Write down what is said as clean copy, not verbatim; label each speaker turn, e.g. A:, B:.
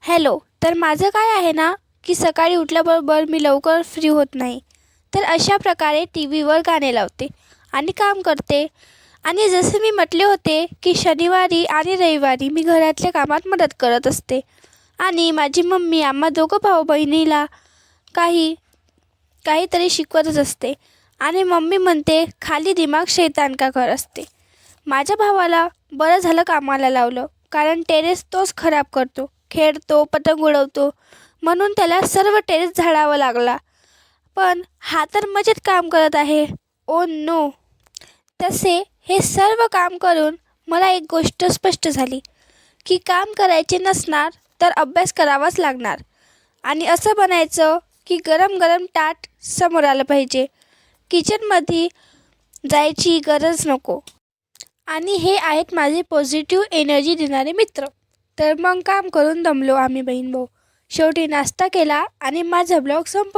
A: Hello. तर माझं काय आहे ना, की सकाळी उठल्याबरोबर मी लवकर फ्री होत नाही. तर अशा प्रकारे टी व्हीवर गाणे लावते आणि काम करते. आणि जसे मी म्हटले होते, की शनिवारी आणि रविवारी मी घरातल्या कामात मदत करत असते. आणि माझी मम्मी आम्हा दोघं भाऊ बहिणीला काही काहीतरी शिकवतच असते. आणि मम्मी म्हणते, खाली दिमाग शैतान का घर असते. माझ्या भावाला बरं झालं कामाला लावलं, कारण टेरेस तोच खराब करतो, खेळतो, पतंग उडवतो, म्हणून त्याला सर्व टेरेस झाडावं लागला. पण हा तर मजेत काम करत आहे. Oh no. तसे हे सर्व काम करून मला एक गोष्ट स्पष्ट झाली, की काम करायचे नसणार तर अभ्यास करावाच लागणार. आणि असं बनायचं की गरम गरम ताट समोर आलं पाहिजे, किचनमध्ये जायची गरज नको. आणि हे आहेत माझे पॉझिटिव्ह एनर्जी देणारे मित्र. तर मग काम करून दमलो आम्ही बहीण भाऊ. शेवटी नाश्ता केला आणि माझा ब्लॉग संपवला.